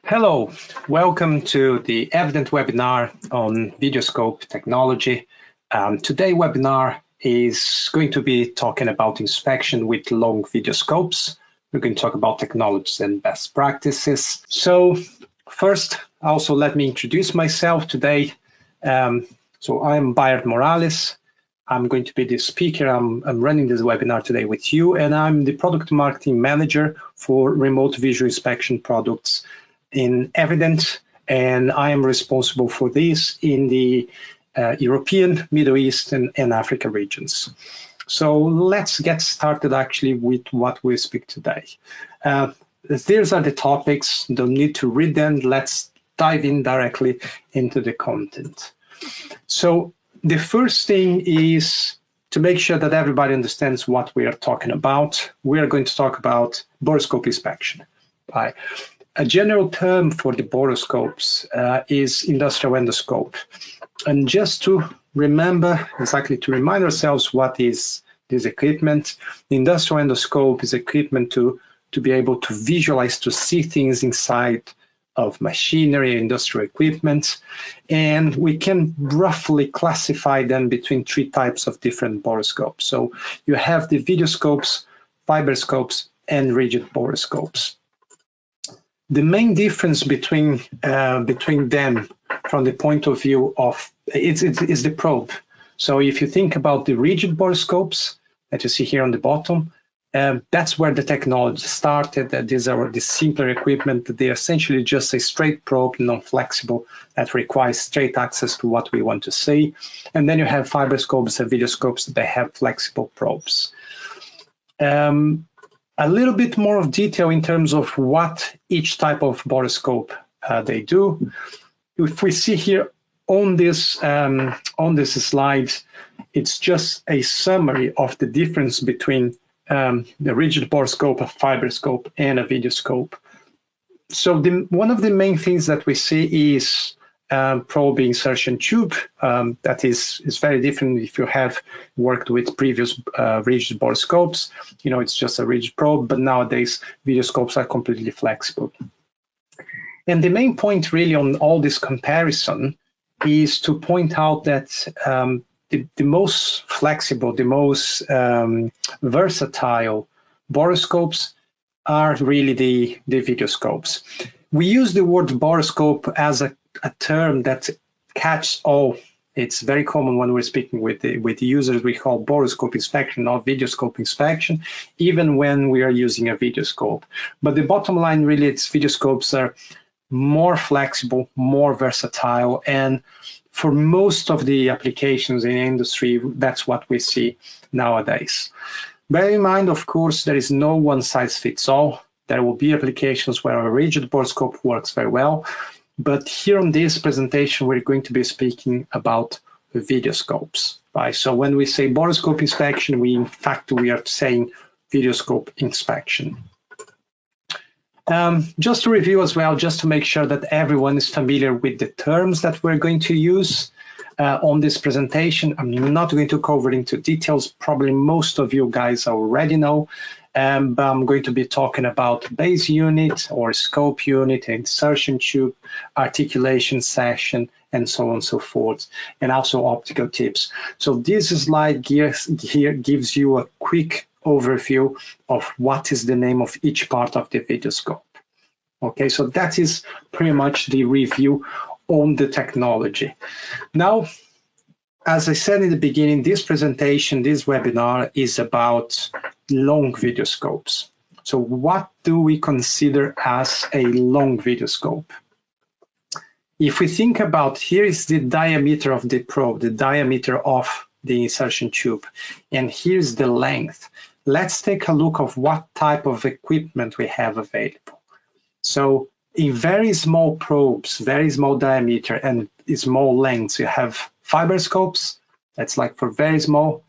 Hello, welcome to the Evident webinar on Videoscope technology. Today's webinar is going to be talking about inspection with long videoscopes. We're going to talk about technologies and best practices. So first, also let me introduce myself today. So I'm Bayard Morales. I'm going to be the speaker. I'm running this webinar today with you, and I'm the product marketing manager for remote visual inspection products in Evident, and I am responsible for this in the European, Middle East, and Africa regions. So let's get started actually with what we speak today. These are the topics, don't need to read them. Let's dive in directly into the content. So the first thing is to make sure that everybody understands what we are talking about. We are going to talk about borescope inspection. Right? A general term for the borescopes is industrial endoscope. And just to remember, exactly to remind ourselves what is this equipment, the industrial endoscope is equipment to be able to visualize, to see things inside of machinery, industrial equipment. And we can roughly classify them between three types of different borescopes. So you have the videoscopes, fiberscopes, and rigid borescopes. The main difference between them from the point of view of is the probe. So if you think about the rigid borescopes that you see here on the bottom, that's where the technology started. These are the simpler equipment. They're essentially just a straight probe, non-flexible, that requires straight access to what we want to see. And then you have fiberscopes and videoscopes that have flexible probes. A little bit more of detail in terms of what each type of borescope they do. If we see here on this slide, it's just a summary of the difference between the rigid borescope, a fiberscope, and a videoscope. So one of the main things that we see is probe insertion tube. That is very different if you have worked with previous rigid borescopes. You know, it's just a rigid probe, but nowadays videoscopes are completely flexible. And the main point really on all this comparison is to point out that the most flexible, the most versatile borescopes are really the videoscopes. We use the word borescope as a term that catches all. It's very common when we're speaking with the users. We call borescope inspection, not videoscope inspection, even when we are using a videoscope. But the bottom line really, it's videoscopes are more flexible, more versatile, and for most of the applications in industry, that's what we see nowadays. Bear in mind, of course, there is no one size fits all. There will be applications where a rigid borescope works very well, but here on this presentation, we're going to be speaking about videoscopes, right? So when we say borescope inspection, we are saying videoscope inspection. Just to review as well, just to make sure that everyone is familiar with the terms that we're going to use on this presentation. I'm not going to cover into details. Probably most of you guys already know. But I'm going to be talking about base unit or scope unit, insertion tube, articulation section, and so on and so forth, and also optical tips. So this slide here gives you a quick overview of what is the name of each part of the videoscope. Okay, so that is pretty much the review on the technology. Now, as I said in the beginning, this presentation, this webinar is about long videoscopes. So what do we consider as a long videoscope? If we think about, here is the diameter of the probe, the diameter of the insertion tube, and here's the length. Let's take a look of what type of equipment we have available. So in very small probes, very small diameter and small lengths, you have fiberscopes. That's like for very small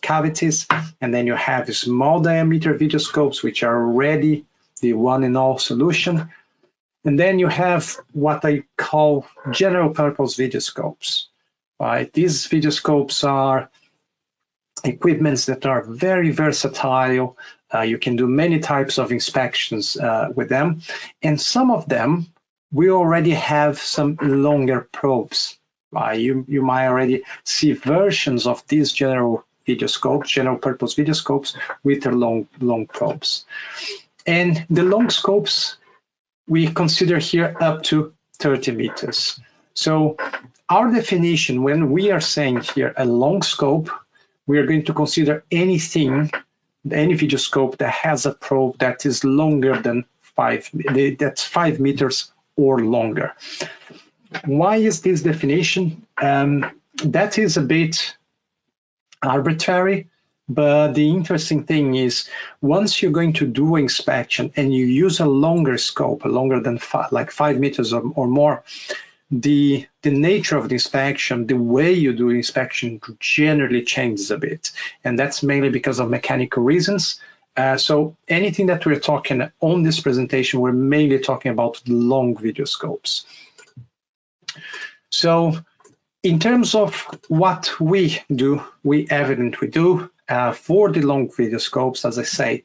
cavities. And then you have small diameter videoscopes, which are already the one-in-all solution. And then you have what I call general purpose videoscopes. Right? These videoscopes are equipments that are very versatile. You can do many types of inspections with them. And some of them we already have some longer probes. Right? You might already see versions of these general video scopes, general purpose video scopes with the long probes. And the long scopes we consider here up to 30 meters. So our definition, when we are saying here a long scope, we are going to consider anything, any video scope that has a probe that is longer than 5 meters or longer. Why is this definition? That is a bit arbitrary, but the interesting thing is once you're going to do inspection and you use a longer scope, longer than 5 meters or more, the nature of the inspection, the way you do inspection generally changes a bit. And that's mainly because of mechanical reasons. So anything that we're talking on this presentation, we're mainly talking about long video scopes. So in terms of what we do, we do for the long video scopes, as I say,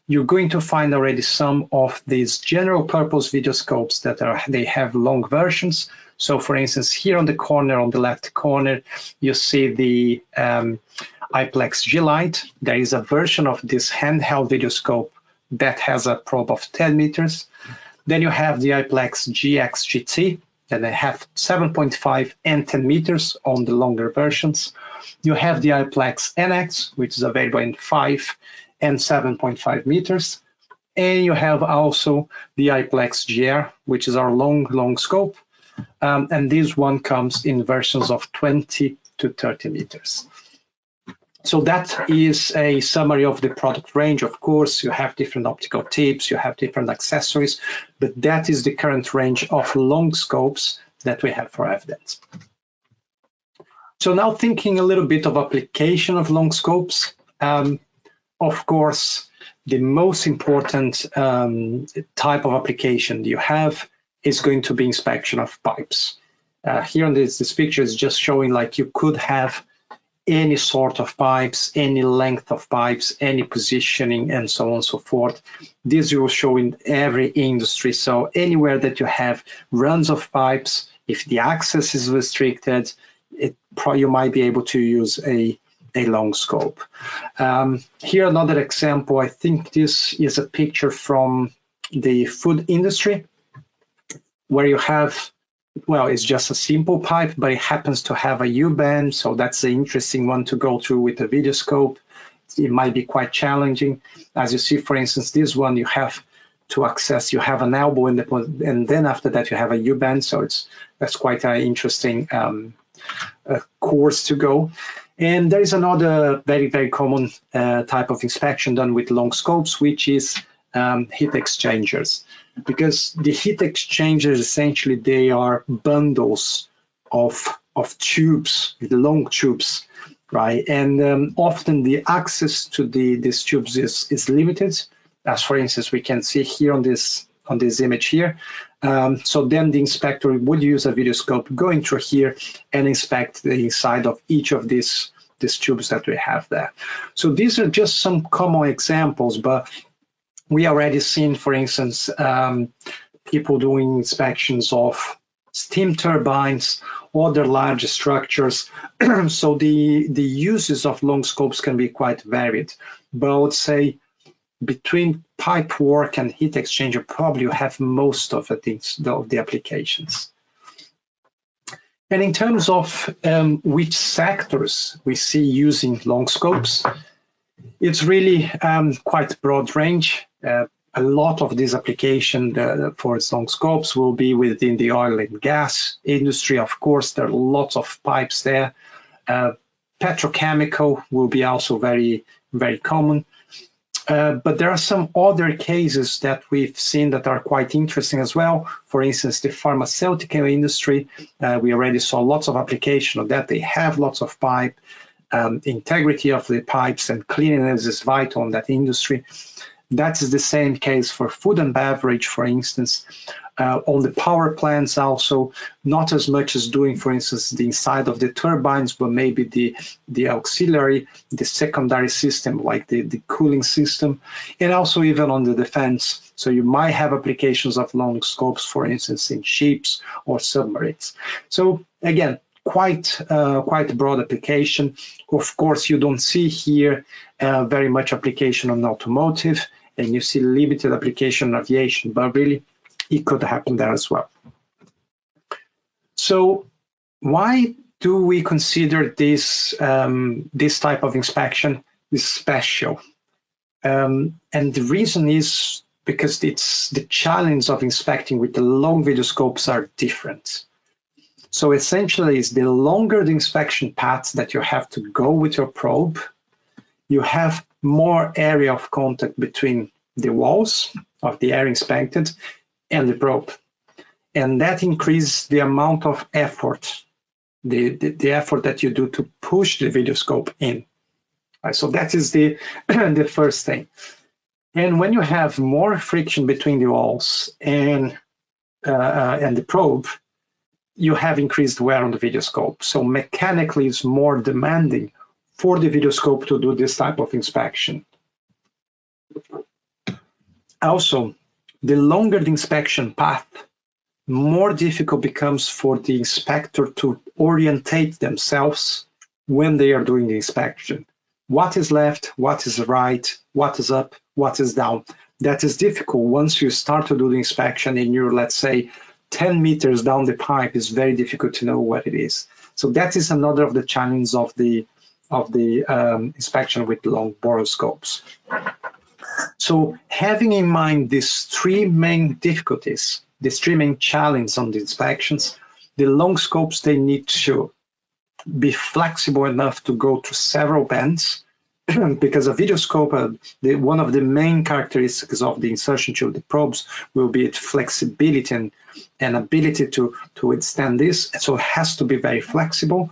you're going to find already some of these general purpose video scopes that they have long versions. So for instance, here on the corner, on the left corner, you see the iPlex G-Lite. There is a version of this handheld video scope that has a probe of 10 meters. Then you have the iPlex GX GT, that they have 7.5 and 10 meters on the longer versions. You have the iPlex NX, which is available in 5 and 7.5 meters. And you have also the iPlex GR, which is our long scope. And this one comes in versions of 20 to 30 meters. So that is a summary of the product range. Of course, you have different optical tips, you have different accessories, but that is the current range of long scopes that we have for evidence. So now thinking a little bit of application of long scopes. Of course, the most important type of application you have is going to be inspection of pipes. Here on this picture is just showing like you could have any sort of pipes, any length of pipes, any positioning, and so on and so forth. This will show in every industry. So anywhere that you have runs of pipes, if the access is restricted, you might be able to use a long scope. Here another example, I think this is a picture from the food industry, where you have, well, it's just a simple pipe, but it happens to have a U-bend, so that's an interesting one to go through with a video scope. It might be quite challenging. As you see, for instance, this one you have to access, you have an elbow in and then after that you have a U-bend, so that's quite an interesting course to go. And there is another very common type of inspection done with long scopes, which is heat exchangers. Because the heat exchangers, essentially, they are bundles of tubes, long tubes, right? And often the access to these tubes is limited, as for instance, we can see here on this image here. So then the inspector would use a video scope going through here and inspect the inside of each of these tubes that we have there. So these are just some common examples, but we already seen, for instance, people doing inspections of steam turbines, other large structures. So the uses of long scopes can be quite varied. But I would say between pipe work and heat exchanger, probably you have most of the applications. And in terms of which sectors we see using long scopes, it's really quite broad range. A lot of this application for its long scopes will be within the oil and gas industry. Of course, there are lots of pipes there. Petrochemical will be also very common. But there are some other cases that we've seen that are quite interesting as well. For instance, the pharmaceutical industry, we already saw lots of application of that. They have lots of pipe. Integrity of the pipes and cleanliness is vital in that industry. That is the same case for food and beverage, for instance. On the power plants also, not as much as doing, for instance, the inside of the turbines, but maybe the auxiliary, the secondary system, like the cooling system, and also even on the defense. So you might have applications of long scopes, for instance, in ships or submarines. So again, quite broad application. Of course, you don't see here very much application on automotive, and you see limited application on aviation, but really it could happen there as well. So why do we consider this this type of inspection is special? And the reason is because it's the challenge of inspecting with the long video scopes are different. So essentially, it's the longer the inspection paths that you have to go with your probe, you have more area of contact between the walls of the area inspected and the probe. And that increases the amount of effort, the effort that you do to push the video scope in. Right, so that is the, the first thing. And when you have more friction between the walls and the probe, you have increased wear on the video scope. So mechanically, it's more demanding for the video scope to do this type of inspection. Also, the longer the inspection path, more difficult becomes for the inspector to orientate themselves when they are doing the inspection. What is left, what is right, what is up, what is down. That is difficult once you start to do the inspection and you're, let's say, 10 meters down the pipe. Is very difficult to know what it is. So that is another of the challenges of the inspection with long borescopes. So having in mind these three main difficulties, these three main challenges on the inspections, the long scopes, they need to be flexible enough to go through several bends, because a video scope, one of the main characteristics of the insertion tube, the probes, will be its flexibility and ability to withstand this. So it has to be very flexible.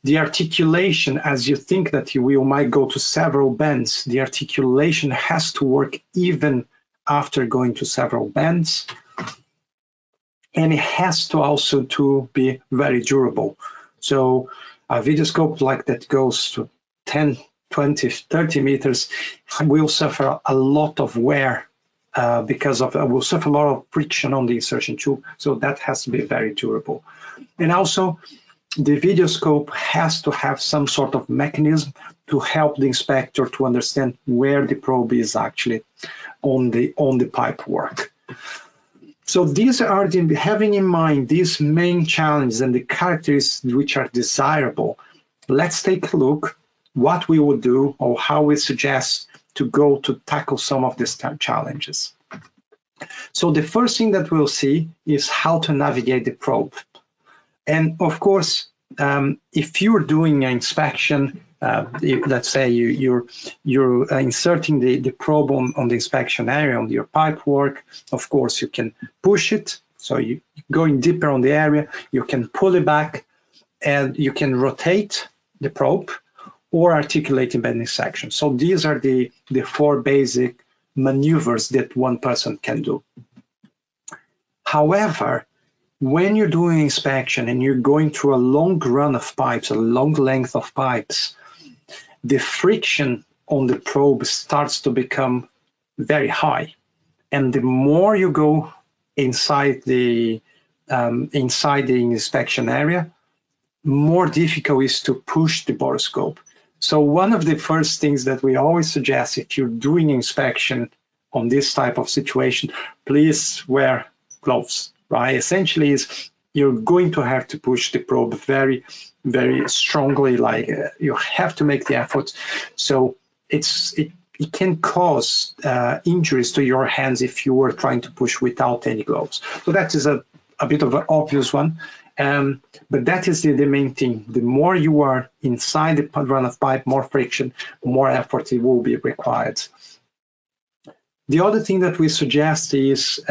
The articulation, as you think that you might go to several bends, the articulation has to work even after going to several bends. And it has to also to be very durable. So a video scope like that goes to 10, 20, 30 meters will suffer a lot of wear because of, will suffer a lot of friction on the insertion tube. So that has to be very durable. And also, the video scope has to have some sort of mechanism to help the inspector to understand where the probe is actually on the pipe work. So these are having in mind these main challenges and the characteristics which are desirable. Let's take a look what we would do or how we suggest to go to tackle some of these challenges. So the first thing that we'll see is how to navigate the probe. And of course, if you're doing an inspection, let's say you're inserting the probe on the inspection area on your pipe work, of course you can push it. So you're going deeper on the area, you can pull it back, and you can rotate the probe or articulate in bending section. So these are the four basic maneuvers that one person can do. However, when you're doing inspection and you're going through a long run of pipes, a long length of pipes, the friction on the probe starts to become very high. And the more you go inside the inspection area, more difficult it is to push the borescope. So one of the first things that we always suggest, if you're doing inspection on this type of situation, please wear gloves. Right, essentially is you're going to have to push the probe very, very strongly. Like you have to make the effort. So it can cause injuries to your hands if you were trying to push without any gloves. So that is a bit of an obvious one, but that is the main thing. The more you are inside the run of pipe, more friction, more effort it will be required. The other thing that we suggest is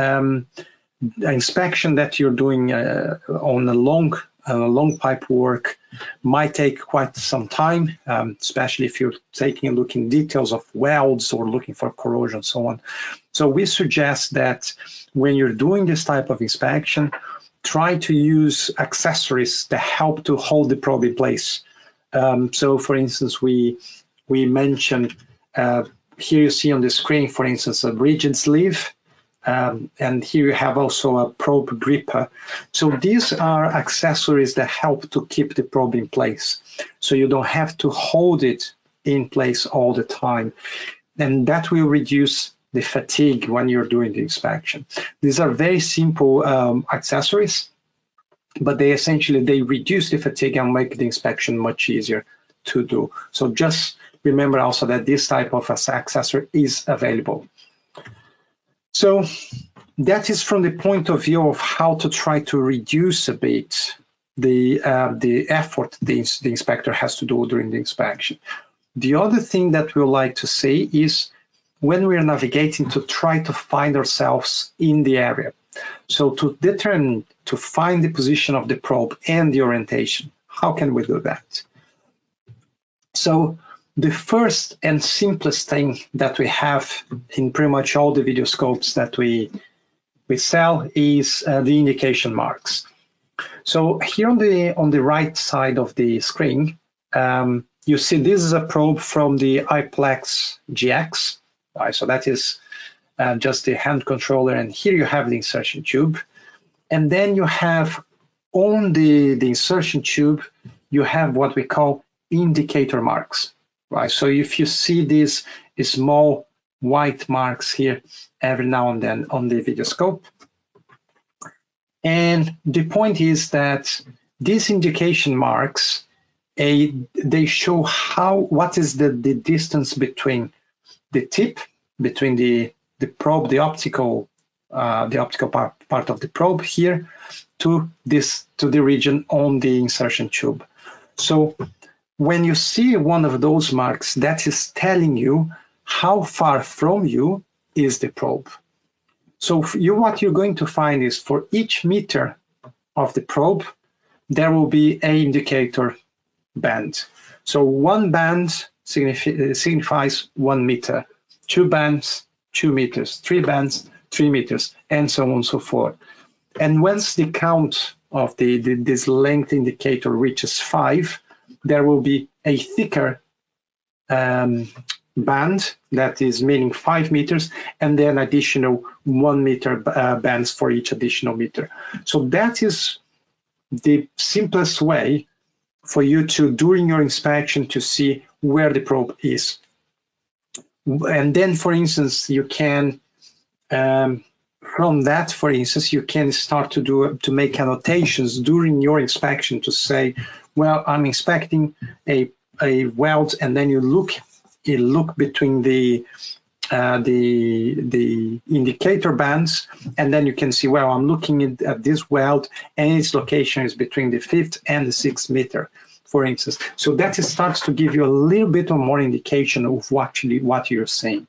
inspection that you're doing on a long long pipe work might take quite some time, especially if you're taking a look in details of welds or looking for corrosion and so on. So we suggest that when you're doing this type of inspection, try to use accessories that help to hold the probe in place. So for instance, we mentioned, here you see on the screen, for instance, a rigid sleeve, and here you have also a probe gripper. So these are accessories that help to keep the probe in place, so you don't have to hold it in place all the time, and that will reduce the fatigue when you're doing the inspection. These are very simple accessories, but they essentially reduce the fatigue and make the inspection much easier to do. So just remember also that this type of accessory is available. So that is from the point of view of how to try to reduce a bit the effort the inspector has to do during the inspection. The other thing that we like to say is when we are navigating, to try to find ourselves in the area. So to determine, to find the position of the probe and the orientation, how can we do that? So the first and simplest thing that we have in pretty much all the video scopes that we sell is the indication marks. So here on the right side of the screen, you see this is a probe from the iPlex GX. Right, so that is just the hand controller, and here you have the insertion tube. And then you have on the insertion tube, you have what we call indicator marks. Right, so if you see these small white marks here every now and then on the video scope, and the point is that these indication marks, they show what is the distance between the tip, between the probe, the optical part of the probe here, to the region on the insertion tube. So when you see one of those marks, that is telling you how far from you is the probe. So what you're going to find is for each meter of the probe, there will be an indicator band. So one band signifies 1 meter, 2 bands, 2 meters, 3 bands, 3 meters, and so on and so forth. And once the count of this length indicator reaches 5, there will be a thicker band, that is meaning 5 meters, and then additional 1 meter bands for each additional meter. So that is the simplest way for you to, during your inspection, to see where the probe is. And then, for instance, you can, from that, for instance, you can start to make annotations during your inspection to say, well, I'm inspecting a weld, and then you look between the indicator bands, and then you can see, well, I'm looking at this weld, and its location is between the 5th and the 6th meter, for instance. So that starts to give you a little bit of more indication of what you're saying.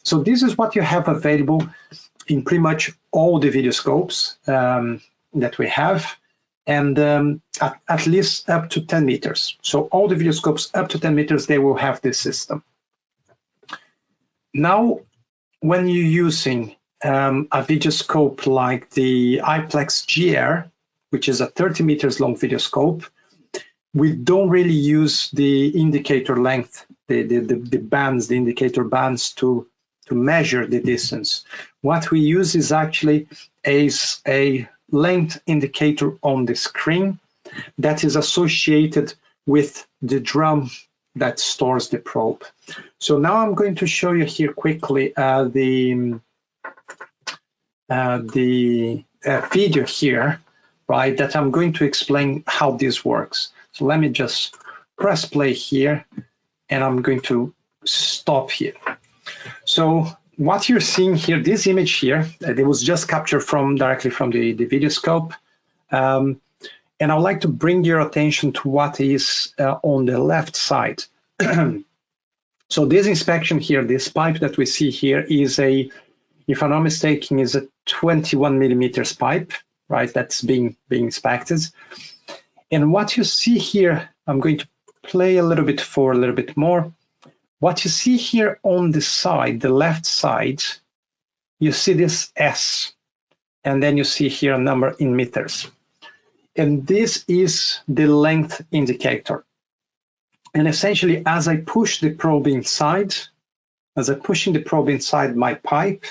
So this is what you have available in pretty much all the video scopes that we have, and at least up to 10 meters. So all the video scopes up to 10 meters, they will have this system. Now, when you're using a video scope like the iPlex GR, which is a 30 meters long video scope, we don't really use the indicator length, the bands, the indicator bands to measure the distance. What we use is actually a length indicator on the screen that is associated with the drum that stores the probe. So now I'm going to show you here quickly the video here, right, that I'm going to explain how this works. So let me just press play here, and I'm going to stop here. So what you're seeing here, this image here, it was just captured directly from the video scope. And I'd like to bring your attention to what is on the left side. So this inspection here, this pipe that we see here is if I'm not mistaken, is a 21 millimeters pipe, right? That's being inspected. And what you see here, I'm going to play a little bit for a little bit more. What you see here on the side, the left side, you see this S, and then you see here a number in meters. And this is the length indicator. And essentially, as I push the probe inside, as I'm pushing the probe inside my pipe,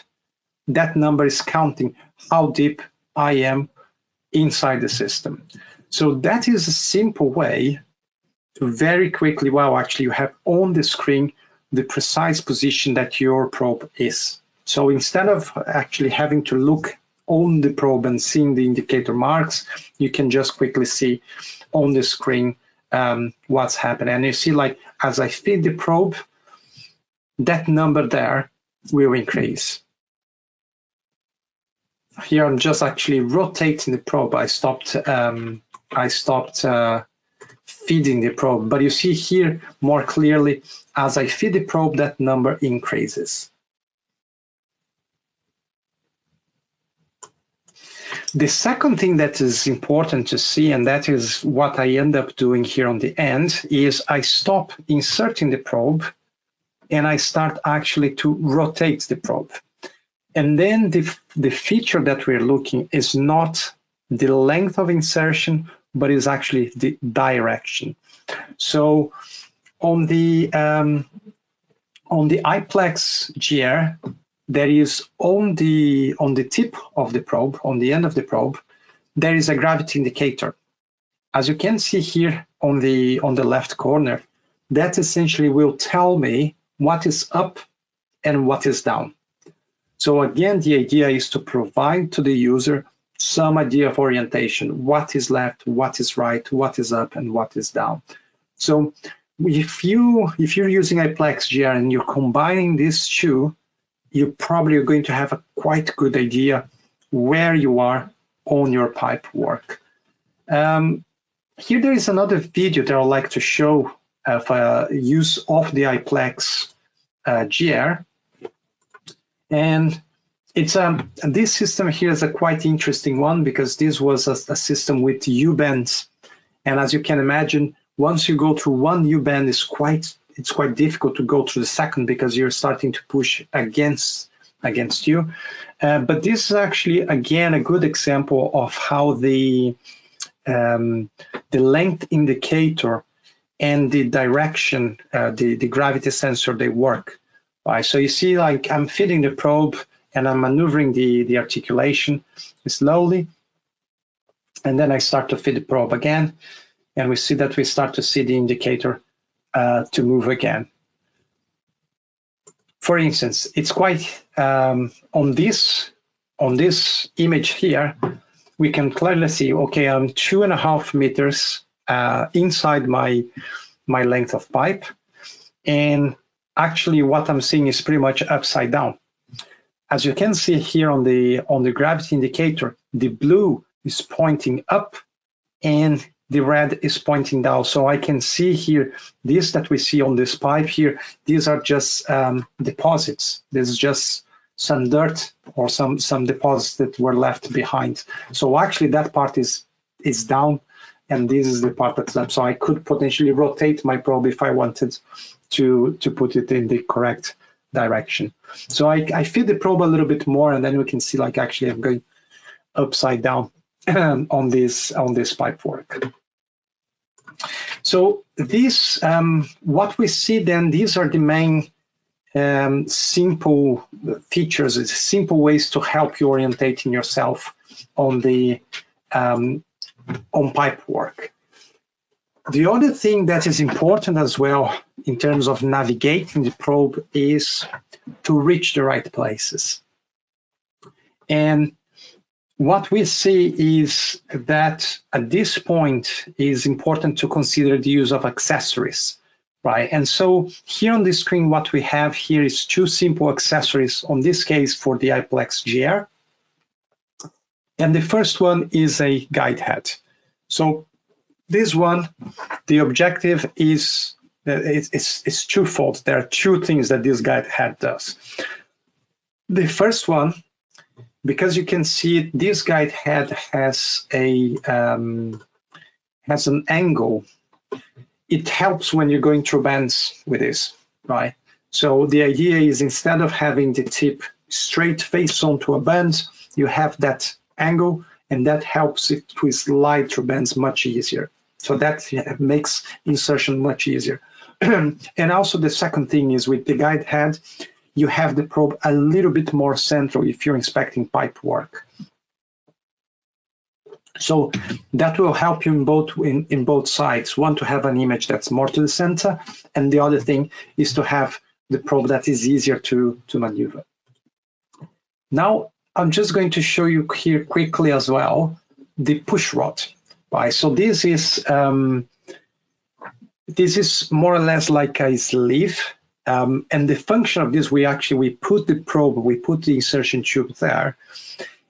that number is counting how deep I am inside the system. So that is a simple way to very quickly, well, actually you have on the screen the precise position that your probe is. So instead of actually having to look on the probe and seeing the indicator marks, you can just quickly see on the screen what's happening. And you see, like, as I feed the probe, that number there will increase. Here I'm just actually rotating the probe. I stopped feeding the probe, but you see here more clearly, as I feed the probe, that number increases. The second thing that is important to see, and that is what I end up doing here on the end, is I stop inserting the probe and I start actually to rotate the probe. And then the feature that we're looking is not the length of insertion, but is actually the direction. So on the iPlex GR, there is on the tip of the probe, on the end of the probe, there is a gravity indicator. As you can see here on the left corner, that essentially will tell me what is up and what is down. So again, the idea is to provide to the user some idea of orientation, what is left, what is right, what is up, and what is down. So if you're using iPlex GR and you're combining these two, you probably are going to have a quite good idea where you are on your pipe work. Here there is another video that I'd like to show of use of the iPlex GR. And it's this system here is a quite interesting one, because this was a system with U-bends, and as you can imagine, once you go through one U-bend, it's quite difficult to go through the second, because you're starting to push against you. But this is actually again a good example of how the length indicator and the direction, the gravity sensor, they work. Right, so you see, like, I'm feeding the probe and I'm maneuvering the articulation slowly, and then I start to feed the probe again, and we see that we start to see the indicator to move again. For instance, it's quite on this image here, we can clearly see, okay, I'm 2.5 meters inside my length of pipe, and actually what I'm seeing is pretty much upside down. As you can see here on the gravity indicator, the blue is pointing up and the red is pointing down. So I can see here, this that we see on this pipe here, these are just deposits. This is just some dirt or some deposits that were left behind. So actually that part is down, and this is the part that's up. So I could potentially rotate my probe if I wanted to put it in the correct direction. So I feed the probe a little bit more, and then we can see, like, actually I'm going upside down on this pipe work. So this, what we see then, these are the main simple features, simple ways to help you orientating yourself on the on pipe work. The other thing that is important as well in terms of navigating the probe is to reach the right places. And what we see is that at this point is important to consider the use of accessories, right? And so here on the screen, what we have here is two simple accessories, on this case for the iPlex GR. And the first one is a guide head. So this one, the objective is it's twofold. There are two things that this guide head does. The first one, because you can see it, this guide head has has an angle, it helps when you're going through bends with this, right? So the idea is, instead of having the tip straight face onto a bend, you have that angle, and that helps it to slide through bends much easier. So that makes insertion much easier. And also the second thing is, with the guide head, you have the probe a little bit more central if you're inspecting pipe work. So that will help you in both sides. One, to have an image that's more to the center, and the other thing is to have the probe that is easier to maneuver. Now, I'm just going to show you here quickly as well the push rod. Right? So this is more or less like a sleeve, and the function of this, we put the probe, we put the insertion tube there,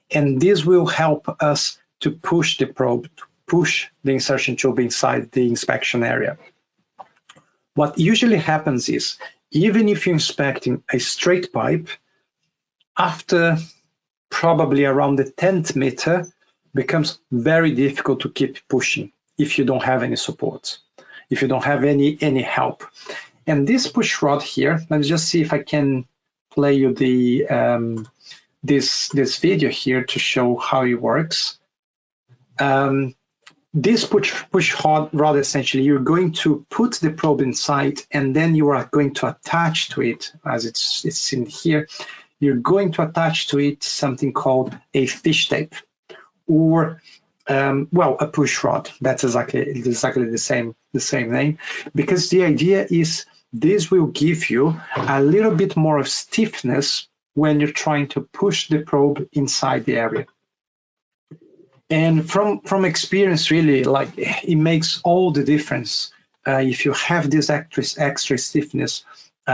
and this will help us to push the probe, to push the insertion tube inside the inspection area. What usually happens is, even if you're inspecting a straight pipe, after probably around the 10th meter, becomes very difficult to keep pushing if you don't have any support, if you don't have any help. And this push rod here, let's just see if I can play you the this video here to show how it works. This push rod, essentially, you're going to put the probe inside, and then you are going to attach to it, as it's in here, you're going to attach to it something called a fish tape, or well, a push rod. That's exactly the same name, because the idea is this will give you a little bit more of stiffness when you're trying to push the probe inside the area. And from experience, really, like, it makes all the difference. If you have this extra stiffness,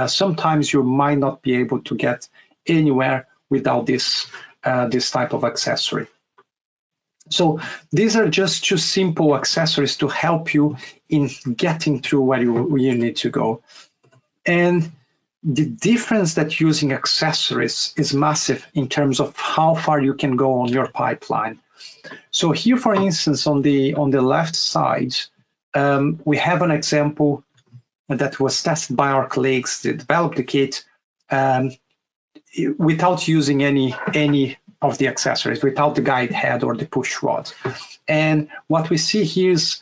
sometimes you might not be able to get anywhere without this type of accessory. So these are just two simple accessories to help you in getting through where you need to go. And the difference that using accessories is massive in terms of how far you can go on your pipeline. So here, for instance, on the left side, we have an example that was tested by our colleagues that developed the kit without using any of the accessories, without the guide head or the push rod. And what we see here's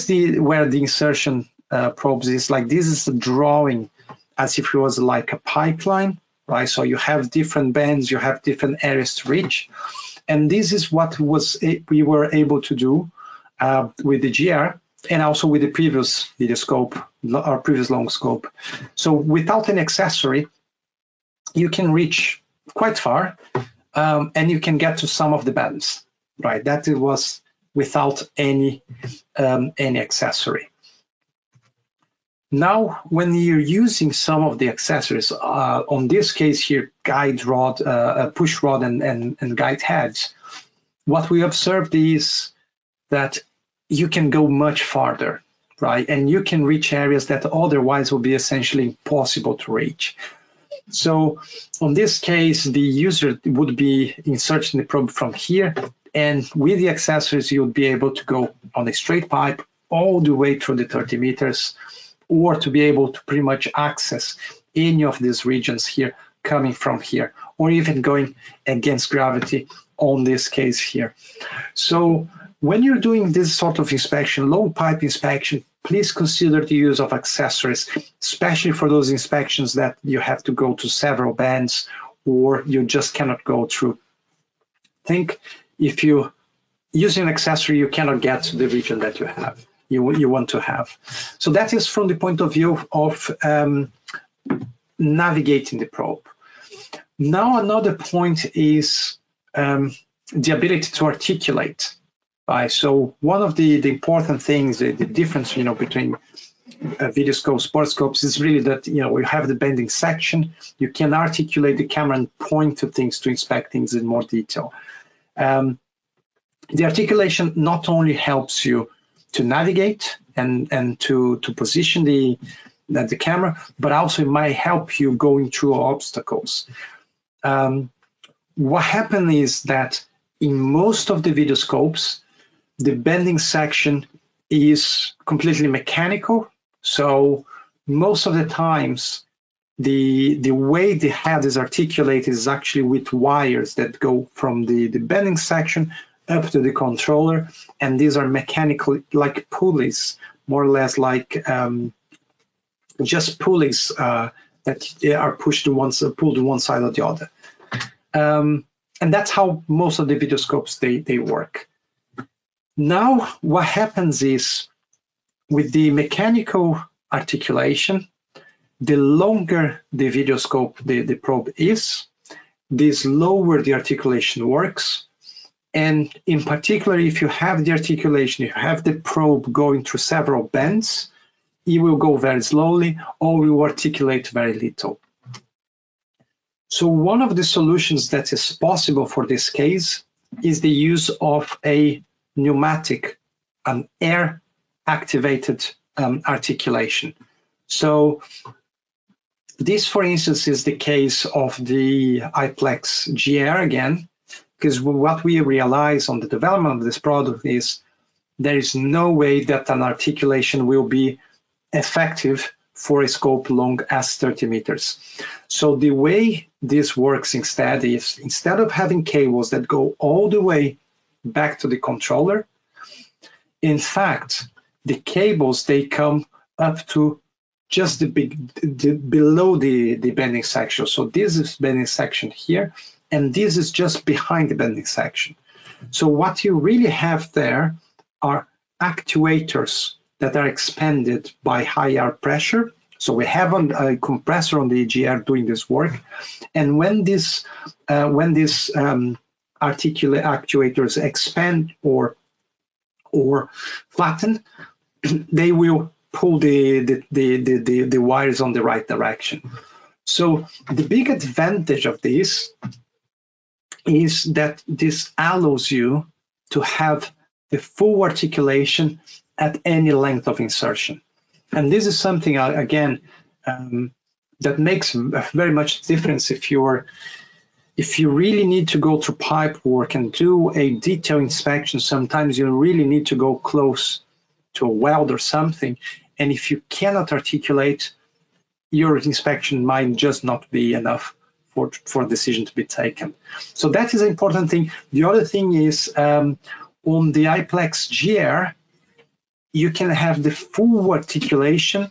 where the insertion probes is. Like, this is a drawing as if it was like a pipeline, right? So you have different bends, you have different areas to reach. And this is what we were able to do with the GR, and also with the previous video scope, or previous long scope. So without an accessory, you can reach quite far, and you can get to some of the bends, right? That it was without any accessory. Now, when you're using some of the accessories, on this case here, guide rod, push rod, and guide heads, what we observed is that you can go much farther, right? And you can reach areas that otherwise would be essentially impossible to reach. So on this case, the user would be inserting the probe from here, and with the accessories, you would be able to go on a straight pipe all the way through the 30 meters, or to be able to pretty much access any of these regions here coming from here, or even going against gravity on this case here. So when you're doing this sort of inspection, long pipe inspection, please consider the use of accessories, especially for those inspections that you have to go to several bends or you just cannot go through. Think, if you use an accessory, you cannot get to the region that you want to have. So that is from the point of view of navigating the probe. Now, another point is the ability to articulate. Right? So one of the important things, the difference, between video scopes, sports scopes, is really that, we have the bending section. You can articulate the camera and point to things to inspect things in more detail. The articulation not only helps you to navigate and to position the camera, but also it might help you going through obstacles. What happened is that in most of the video scopes, the bending section is completely mechanical. So most of the times, the way the head is articulated is actually with wires that go from the bending section up to the controller, and these are mechanical, like pulleys, more or less like just pulleys that are pulled to one side or the other. And that's how most of the videoscopes they work. Now, what happens is with the mechanical articulation, the longer the videoscope, the probe is, the slower the articulation works. And in particular, if you have the articulation, if you have the probe going through several bends, it will go very slowly or will articulate very little. So one of the solutions that is possible for this case is the use of a pneumatic, air-activated articulation. So this, for instance, is the case of the iPlex GR again, because what we realize on the development of this product is there is no way that an articulation will be effective for a scope long as 30 meters. So the way this works instead is, instead of having cables that go all the way back to the controller, in fact, the cables, they come up to just below the bending section. So this is bending section here, and this is just behind the bending section. So what you really have there are actuators that are expanded by high air pressure. So we have a compressor on the GR doing this work, and when these actuators expand or flatten, they will pull the wires on the right direction. So the big advantage of this is that this allows you to have the full articulation at any length of insertion. And this is something, again, that makes very much difference if you really need to go through pipe work and do a detail inspection. Sometimes you really need to go close to a weld or something, and if you cannot articulate, your inspection might just not be enough for a decision to be taken. So that is an important thing. The other thing is on the iPlex GR, you can have the full articulation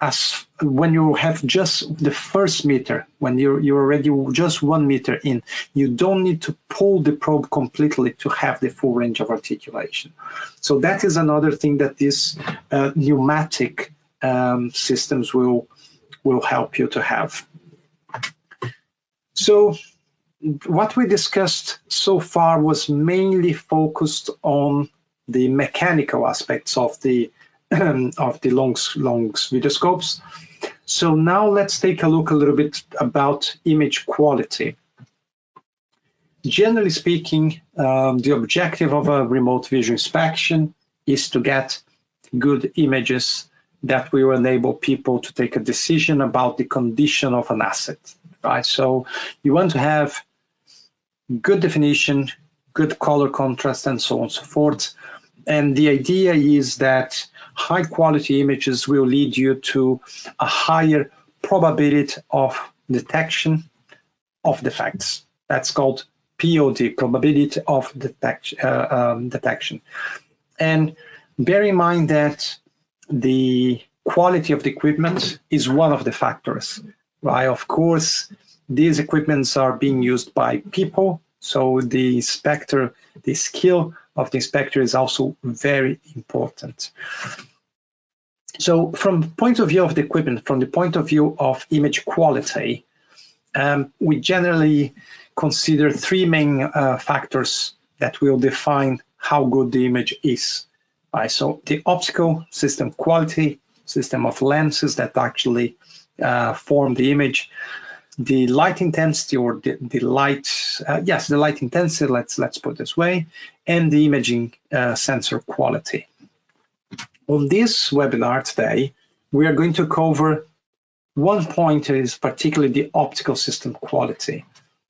as when you have just the first meter, when you're already just 1 meter in. You don't need to pull the probe completely to have the full range of articulation. So that is another thing that these pneumatic systems will help you to have. So what we discussed so far was mainly focused on the mechanical aspects of the longs videoscopes. So now let's take a look a little bit about image quality. Generally speaking, the objective of a remote visual inspection is to get good images that will enable people to take a decision about the condition of an asset, right? So you want to have good definition, good color contrast, and so on and so forth. And the idea is that high quality images will lead you to a higher probability of detection of defects. That's called POD, probability of detection. And bear in mind that the quality of the equipment is one of the factors, right? Of course, these equipments are being used by people, so the inspector, the skill of the inspector is also very important. So from the point of view of the equipment, from the point of view of image quality, we generally consider three main factors that will define how good the image is. Right? So the optical system quality, system of lenses that actually form the image, the light intensity, or the light, the light intensity, let's put it this way, and the imaging sensor quality. On this webinar today, we are going to cover one point, is particularly the optical system quality.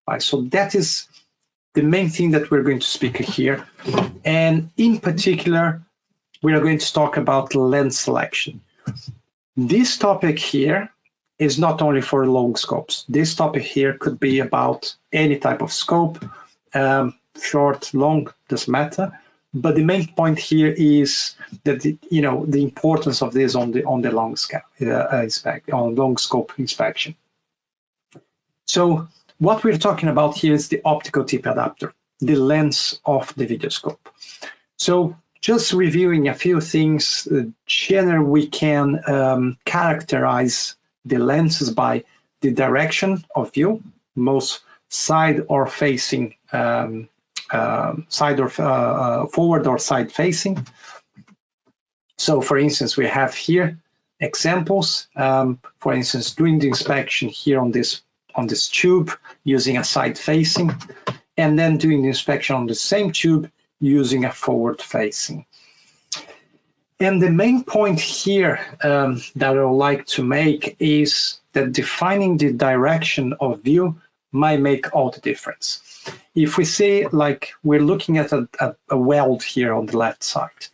Right? So that is the main thing that we're going to speak here. And in particular, we are going to talk about lens selection. This topic here is not only for long scopes. This topic here could be about any type of scope, short, long, doesn't matter. But the main point here is that the importance of this on the long scale on long scope inspection. So what we're talking about here is the optical tip adapter, the lens of the video scope. So just reviewing a few things, generally we can characterize the lenses by the direction of view, most side or facing, forward or side facing. So for instance, we have here examples. For instance, doing the inspection here on this tube using a side facing, and then doing the inspection on the same tube using a forward facing. And the main point here that I would like to make is that defining the direction of view might make all the difference. If we say, like, we're looking at a weld here on the left side,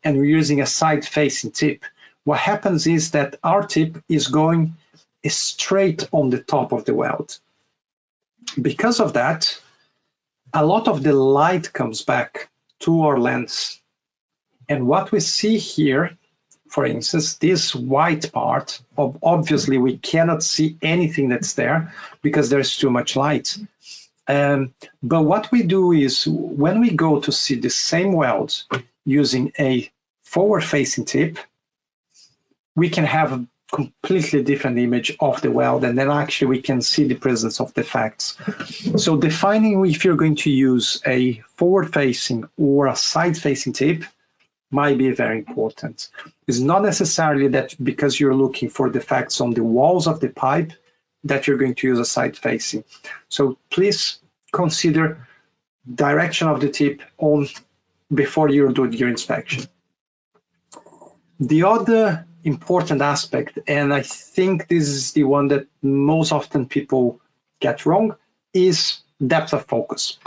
and we're using a side-facing tip, what happens is that our tip is going straight on the top of the weld. Because of that, a lot of the light comes back to our lens. And what we see here, for instance, this white part, obviously we cannot see anything that's there because there's too much light. But what we do is when we go to see the same weld using a forward-facing tip, we can have a completely different image of the weld, and then actually we can see the presence of defects. So defining if you're going to use a forward-facing or a side-facing tip might be very important. It's not necessarily that because you're looking for defects on the walls of the pipe that you're going to use a side-facing. So please consider direction of the tip before you do your inspection. The other important aspect, and I think this is the one that most often people get wrong, is depth of focus.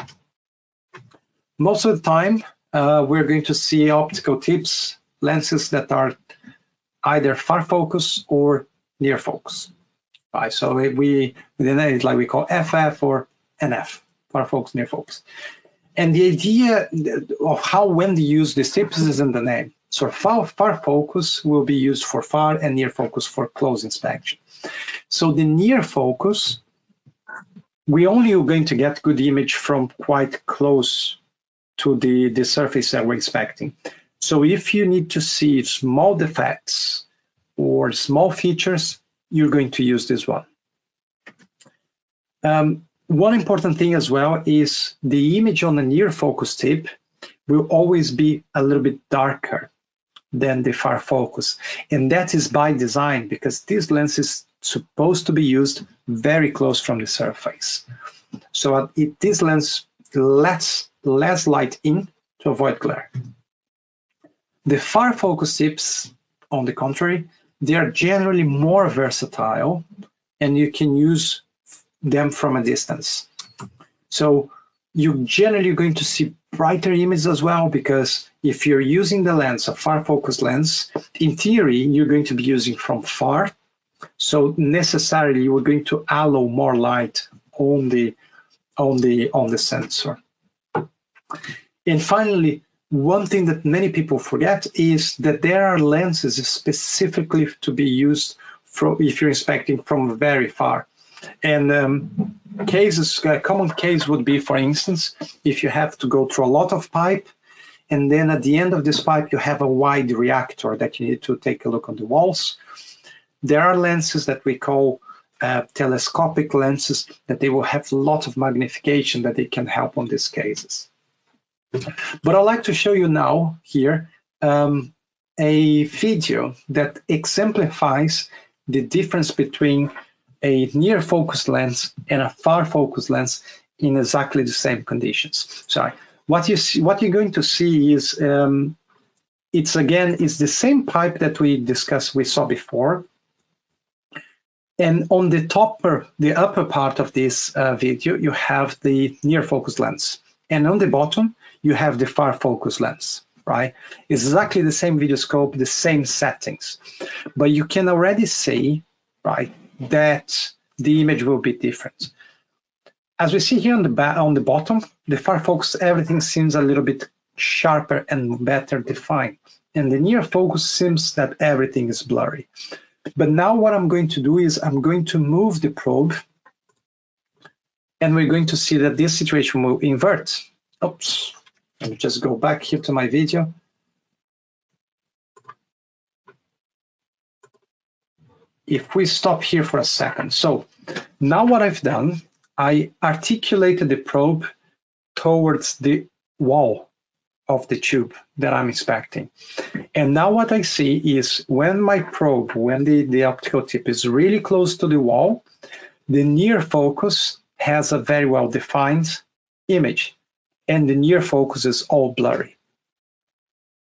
Most of the time, we're going to see optical tips, lenses that are either far focus or near focus. Right, so it's like we call FF or NF, far focus, near focus. And the idea of when to use these tips is in the name. So far focus will be used for far and near focus for close inspection. So the near focus, we only are going to get good image from quite close to the surface that we're inspecting. So if you need to see small defects or small features, you're going to use this one. One important thing as well is the image on the near focus tip will always be a little bit darker than the far focus. And that is by design because this lens is supposed to be used very close from the surface. So this lens lets less light in to avoid glare. The far focus tips, on the contrary, they are generally more versatile and you can use them from a distance. So you're generally going to see brighter images as well, because if you're using the lens, a far focus lens, in theory, you're going to be using from far. So necessarily you are going to allow more light on the sensor. And finally, one thing that many people forget is that there are lenses specifically to be used if you're inspecting from very far. And a common case would be, for instance, if you have to go through a lot of pipe, and then at the end of this pipe, you have a wide reactor that you need to take a look on the walls. There are lenses that we call telescopic lenses that they will have a lot of magnification that they can help on these cases. But I'd like to show you now here a video that exemplifies the difference between a near focus lens and a far focus lens in exactly the same conditions. So what you're going to see is it's the same pipe that we saw before, And on the upper part of this video, you have the near focus lens. And on the bottom, you have the far focus lens, right? It's exactly the same video scope, the same settings. But you can already see, right, that the image will be different. As we see here on the bottom, the far focus, everything seems a little bit sharper and better defined. And the near focus seems that everything is blurry. But now what I'm going to do is I'm going to move the probe, and we're going to see that this situation will invert. Oops, let me just go back here to my video. If we stop here for a second. So now what I've done, I articulated the probe towards the wall of the tube that I'm inspecting. And now what I see is when my probe, when the optical tip is really close to the wall, the near focus has a very well defined image, and the near focus is all blurry.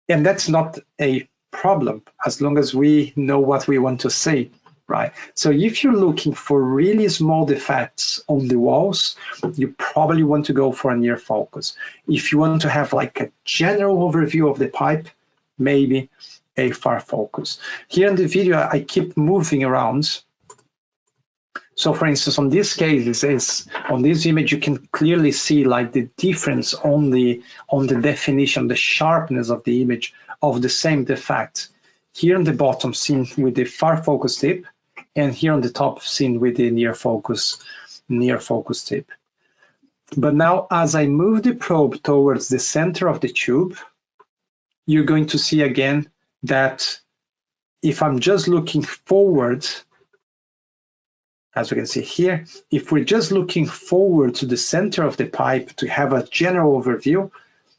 And that's not a problem as long as we know what we want to see, right? So if you're looking for really small defects on the walls, you probably want to go for a near focus. If you want to have like a general overview of the pipe, maybe a far focus. Here in the video, I keep moving around. So for instance, on this case, on this image, you can clearly see like the difference on the definition, the sharpness of the image of the same defect. Here on the bottom, seen with the far focus tip, and here on the top, seen with the near focus tip. But now, as I move the probe towards the center of the tube, you're going to see again that if I'm just looking forward, as we can see here, if we're just looking forward to the center of the pipe to have a general overview,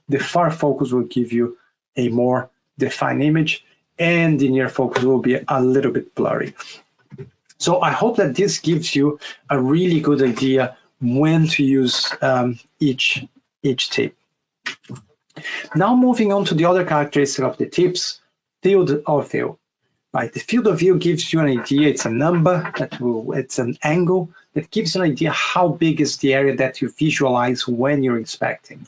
the far focus will give you a more defined image, and the near focus will be a little bit blurry. So I hope that this gives you a really good idea when to use each tip. Now moving on to the other characteristic of the tips, field of view. Right, the field of view gives you an idea. It's a number it's an angle that gives you an idea how big is the area that you visualize when you're inspecting.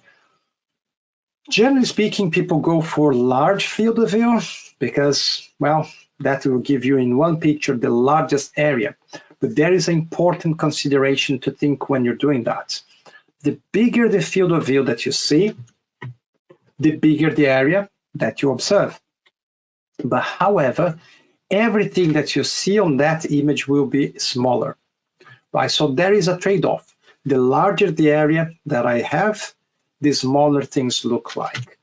Generally speaking, people go for large field of view because, well, that will give you in one picture the largest area. But there is an important consideration to think when you're doing that. The bigger the field of view that you see, the bigger the area that you observe. But however, everything that you see on that image will be smaller, right? So there is a trade-off. The larger the area that I have, the smaller things look like.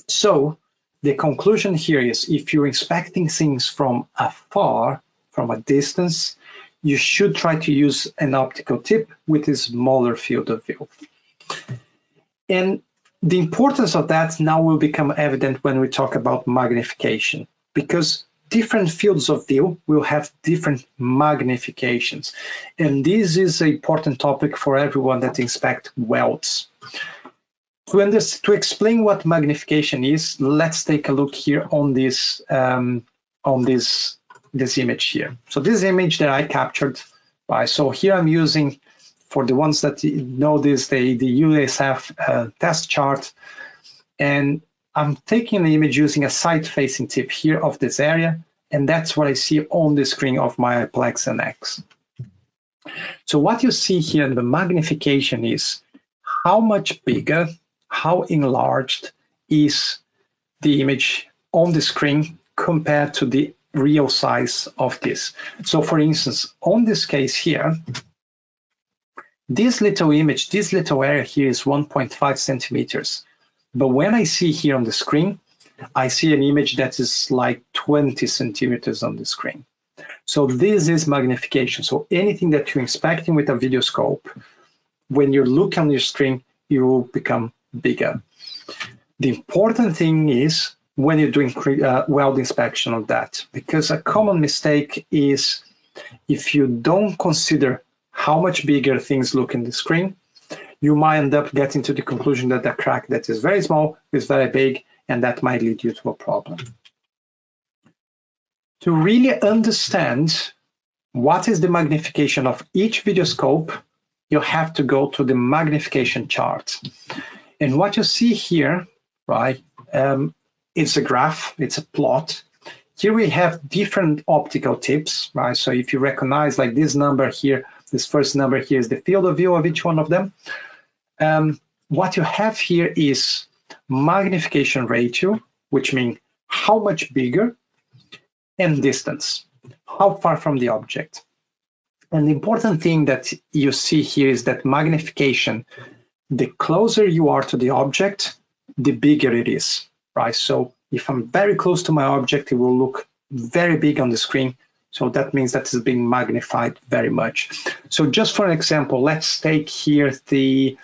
So the conclusion here is if you're inspecting things from afar, from a distance, you should try to use an optical tip with a smaller field of view. And the importance of that now will become evident when we talk about magnification, because different fields of view will have different magnifications. And this is an important topic for everyone that inspects welds. To explain what magnification is, let's take a look here on this image here. So this image that I captured, so here I'm using, for the ones that know this, the USF test chart, and I'm taking the image using a side-facing tip here of this area, and that's what I see on the screen of my Plex NX. So what you see here in the magnification is how much bigger, how enlarged is the image on the screen compared to the real size of this. So for instance, on this case here, this little image, this little area here is 1.5 centimeters. But when I see here on the screen, I see an image that is like 20 centimeters on the screen. So this is magnification. So anything that you're inspecting with a video scope, when you look on your screen, it will become bigger. The important thing is when you're doing weld inspection of that, because a common mistake is if you don't consider how much bigger things look in the screen, you might end up getting to the conclusion that the crack that is very small is very big, and that might lead you to a problem. To really understand what is the magnification of each video scope, you have to go to the magnification chart. And what you see here, right, it's a graph, it's a plot. Here we have different optical tips, right? So if you recognize like this number here, this first number here is the field of view of each one of them. What you have here is magnification ratio, which means how much bigger, and distance, how far from the object. And the important thing that you see here is that magnification, the closer you are to the object, the bigger it is, right? So if I'm very close to my object, it will look very big on the screen. So that means that it's being magnified very much. So just for an example, let's take here the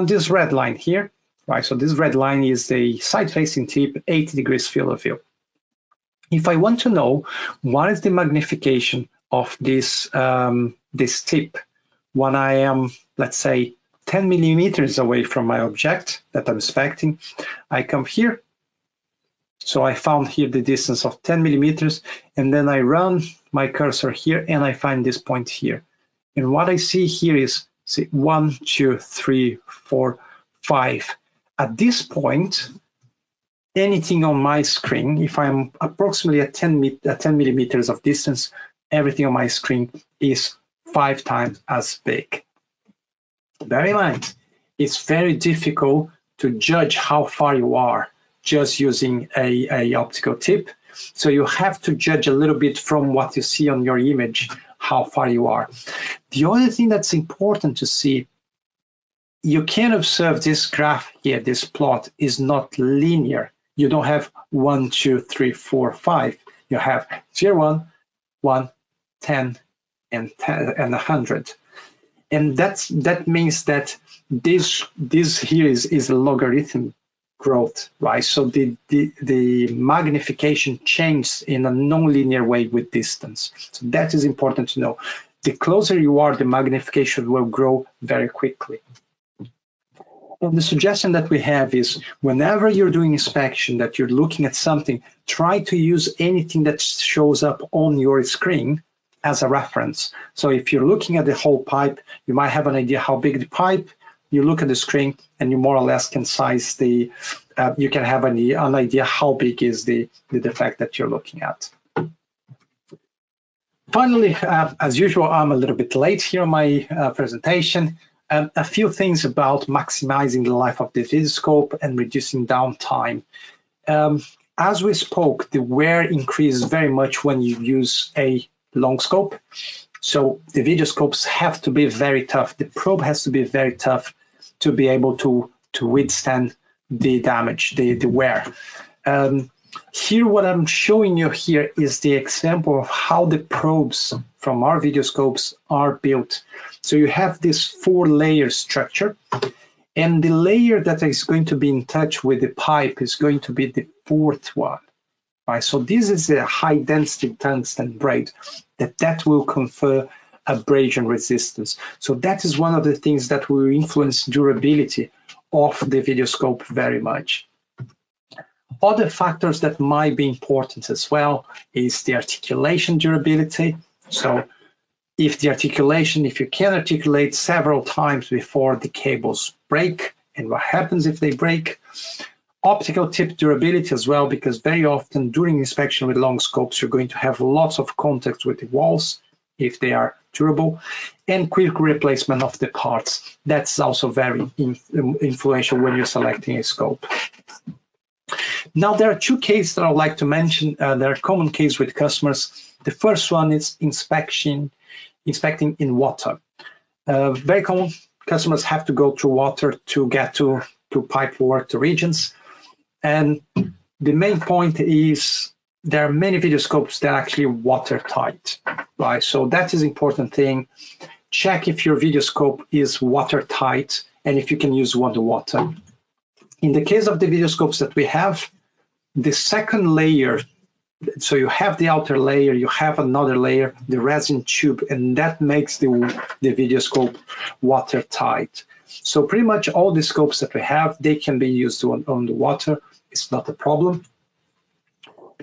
this red line here, right? So this red line is the side-facing tip, 80 degrees field of view. If I want to know what is the magnification of this this tip when I am, let's say, 10 millimeters away from my object that I'm inspecting, I come here. So I found here the distance of 10 millimeters, and then I run my cursor here and I find this point here. And what I see here is, see, 1, 2, 3, 4, 5. At this point, anything on my screen, if I'm approximately at 10 millimeters of distance, everything on my screen is 5 times as big. Bear in mind, it's very difficult to judge how far you are just using a optical tip. So you have to judge a little bit from what you see on your image, how far you are. The other thing that's important to see, you can observe this graph here, this plot is not linear. You don't have 1, 2, 3, 4, 5. You have 0, 1, 1, 10, and 100. And that means that this here is a logarithm growth, right? So the magnification changes in a non-linear way with distance. So that is important to know. The closer you are, the magnification will grow very quickly. And the suggestion that we have is whenever you're doing inspection, that you're looking at something, try to use anything that shows up on your screen as a reference. So if you're looking at the whole pipe, you might have an idea how big the pipe. You look at the screen and you more or less can size the, you can have an idea how big is the defect that you're looking at. Finally, as usual, I'm a little bit late here on my presentation. A few things about maximizing the life of the videoscope and reducing downtime. As we spoke, the wear increases very much when you use a long scope. So the videoscopes have to be very tough. The probe has to be very tough to be able to withstand the damage, the wear. Here, what I'm showing you here is the example of how the probes from our videoscopes are built. So you have this 4-layer structure, and the layer that is going to be in touch with the pipe is going to be the 4th one. Right? So this is a high-density tungsten braid that will confer abrasion resistance. So that is one of the things that will influence durability of the videoscope very much. Other factors that might be important as well is the articulation durability. So if you can articulate several times before the cables break, and what happens if they break? Optical tip durability as well, because very often during inspection with long scopes, you're going to have lots of contact with the walls if they are durable, and quick replacement of the parts. That's also very influential when you're selecting a scope. Now, there are 2 cases that I'd like to mention. There are common cases with customers. The first one is inspecting in water. Very common. Customers have to go through water to get to pipe work regions. And the main point is there are many videoscopes that are actually watertight, right? So that is an important thing. Check if your videoscope is watertight and if you can use underwater. In the case of the videoscopes that we have, the second layer, so you have the outer layer, you have another layer, the resin tube, and that makes the videoscope watertight. So pretty much all the scopes that we have, they can be used on the water. It's not a problem.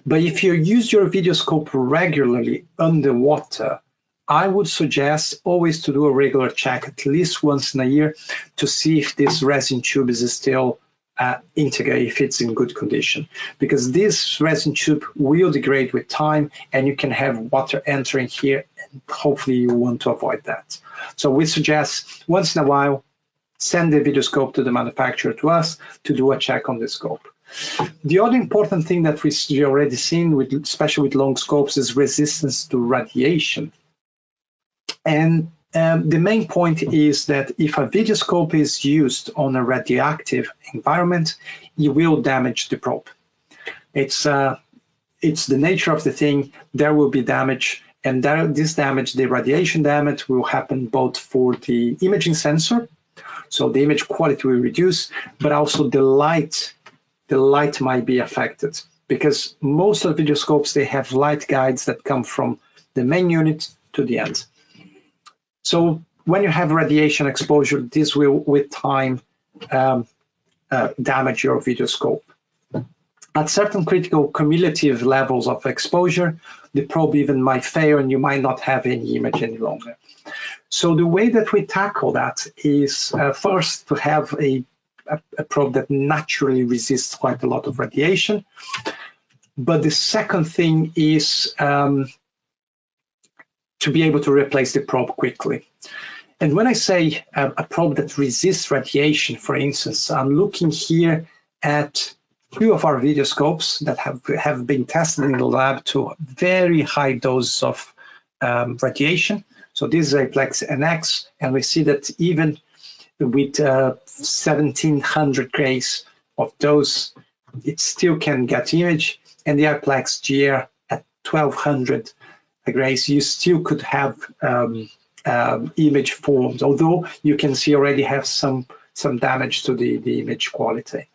But if you use your videoscope regularly underwater, I would suggest always to do a regular check at least once in a year to see if this resin tube is still integrated, if it's in good condition, because this resin tube will degrade with time and you can have water entering here, and hopefully you want to avoid that. So we suggest once in a while, send the video scope to the manufacturer to us to do a check on the scope. The other important thing that we already seen, with, especially with long scopes, is resistance to radiation. And the main point is that if a video scope is used on a radioactive environment, it will damage the probe. It's the nature of the thing. There will be damage, and this damage, the radiation damage, will happen both for the imaging sensor, so the image quality will reduce, but also the light might be affected, because most of the video scopes, they have light guides that come from the main unit to the end. So when you have radiation exposure, this will, with time, damage your video scope. At certain critical cumulative levels of exposure, the probe even might fail and you might not have any image any longer. So the way that we tackle that is first to have a probe that naturally resists quite a lot of radiation. But the second thing is to be able to replace the probe quickly. And when I say a probe that resists radiation, for instance, I'm looking here at two of our video scopes that have been tested in the lab to very high doses of radiation. So this is Aplex NX, and we see that even with 1700 grays of dose, it still can get image, and the Aplex GR at 1200 grays, you still could have image formed, although you can see already have some damage to the image quality.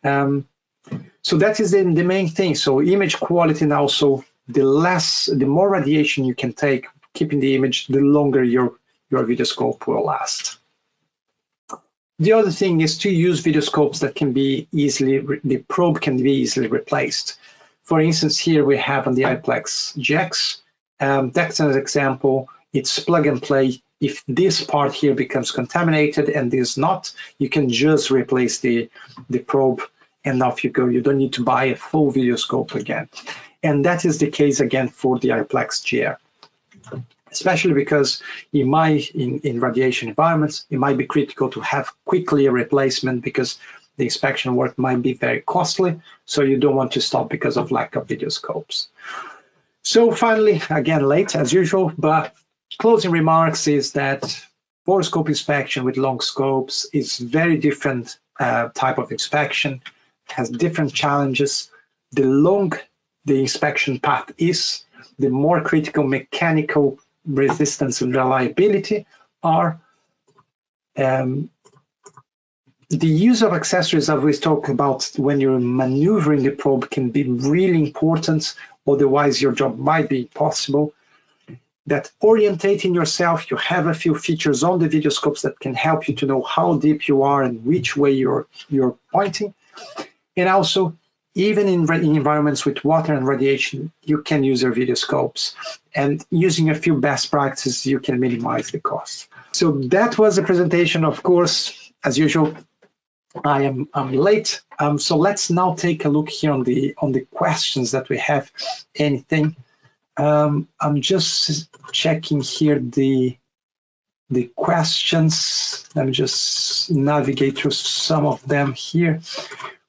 So that is the main thing. So image quality, and also the more radiation you can take, keeping the image, the longer your video scope will last. The other thing is to use video scopes that can be the probe can be easily replaced. For instance, here we have on the Aplex GX, that's an example. It's plug and play. If this part here becomes contaminated and this not, you can just replace the probe and off you go. You don't need to buy a full video scope again. And that is the case again for the Aplex GR. Especially because in radiation environments, it might be critical to have quickly a replacement because the inspection work might be very costly, so you don't want to stop because of lack of video scopes. So finally, again, late as usual, but closing remarks is that borescope inspection with long scopes is very different type of inspection, has different challenges. The long the inspection path is, the more critical mechanical resistance and reliability are. The use of accessories that we talk about when you're maneuvering the probe can be really important, otherwise your job might be impossible. That orientating yourself, you have a few features on the video scopes that can help you to know how deep you are and which way you're pointing. And also, even in environments with water and radiation, you can use your video scopes. And using a few best practices, you can minimize the cost. So that was the presentation. Of course, as usual, I'm late. So let's now take a look here on the questions that we have. Anything? I'm just checking here the questions. Let me just navigate through some of them here.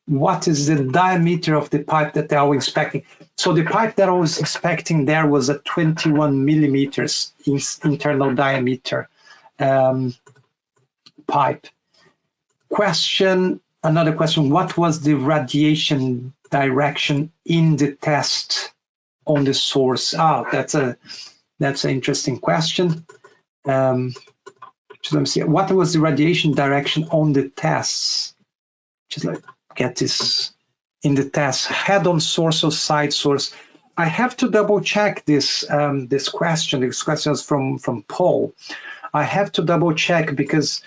What is the diameter of the pipe that I was inspecting? So the pipe that I was inspecting there was a 21 millimeters internal diameter pipe. Another question, what was the radiation direction in the test on the source? That's an interesting question. So let me see, what was the radiation direction on the tests? Just like get this in the test, head-on source or side source. I have to double check this this question. This question is from Paul. I have to double check because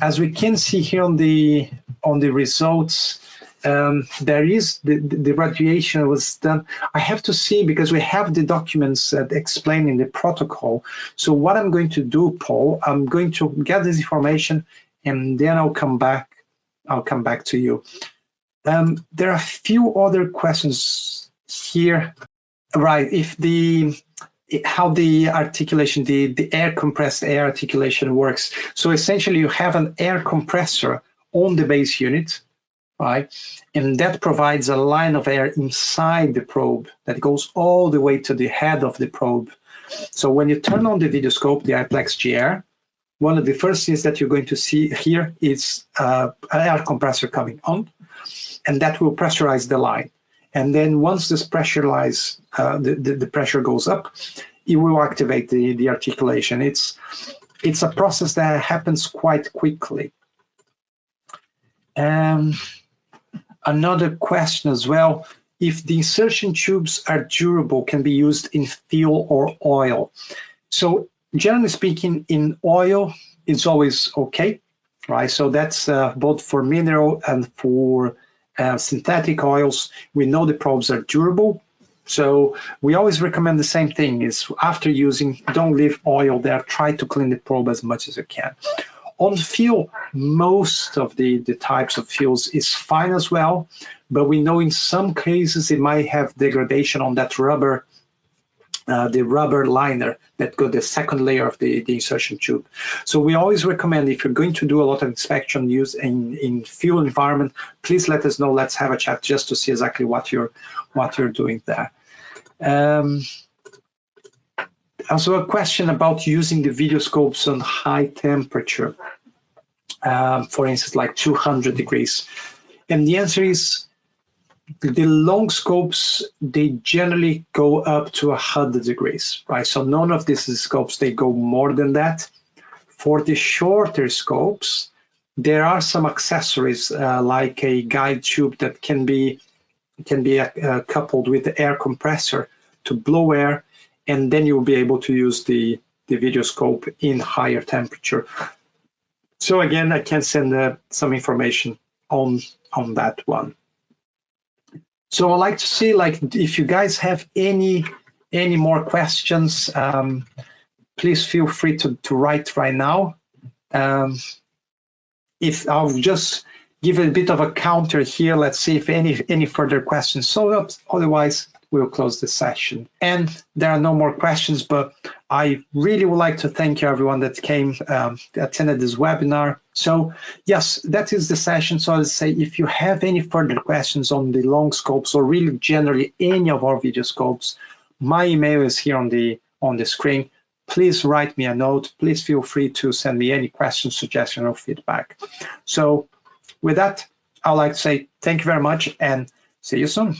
as we can see here on the results, there is the graduation was done. I have to see, because we have the documents explaining the protocol. So what I'm going to do, Paul, I'm going to get this information and then I'll come back to you. There are a few other questions here. Right, how the articulation, the air compressed air articulation works. So essentially you have an air compressor on the base unit, right? And that provides a line of air inside the probe that goes all the way to the head of the probe. So when you turn on the video scope, the iPlex GR, one of the first things that you're going to see here is an air compressor coming on, and that will pressurize the line. And then once this pressurize, the pressure goes up, it will activate the articulation. It's a process that happens quite quickly. Another question as well, if the insertion tubes are durable, can be used in fuel or oil. So generally speaking, in oil, it's always okay, right? So that's both for mineral and for synthetic oils. We know the probes are durable. So we always recommend the same thing, is after using, don't leave oil there, try to clean the probe as much as you can. On fuel, most of the types of fuels is fine as well, but we know in some cases it might have degradation on that rubber, the rubber liner that got the second layer of the insertion tube. So we always recommend, if you're going to do a lot of inspection use in fuel environment, please let us know. Let's have a chat just to see exactly what you're doing there. Also a question about using the video scopes on high temperature, for instance, like 200 degrees. And the answer is, the long scopes, they generally go up to 100 degrees, right? So none of these scopes, they go more than that. For the shorter scopes, there are some accessories like a guide tube that can be coupled with the air compressor to blow air, and then you'll be able to use the video scope in higher temperature. So again, I can send some information on that one. So I'd like to see, like, if you guys have any more questions, please feel free to write right now. If I'll just give a bit of a counter here, let's see if any further questions. So otherwise, we'll close the session. And there are no more questions, but I really would like to thank you, everyone that came, attended this webinar. So yes, that is the session. So I'll say, if you have any further questions on the long scopes, or really generally any of our video scopes, my email is here on the screen. Please write me a note. Please feel free to send me any questions, suggestions, or feedback. So with that, I'd like to say thank you very much and see you soon.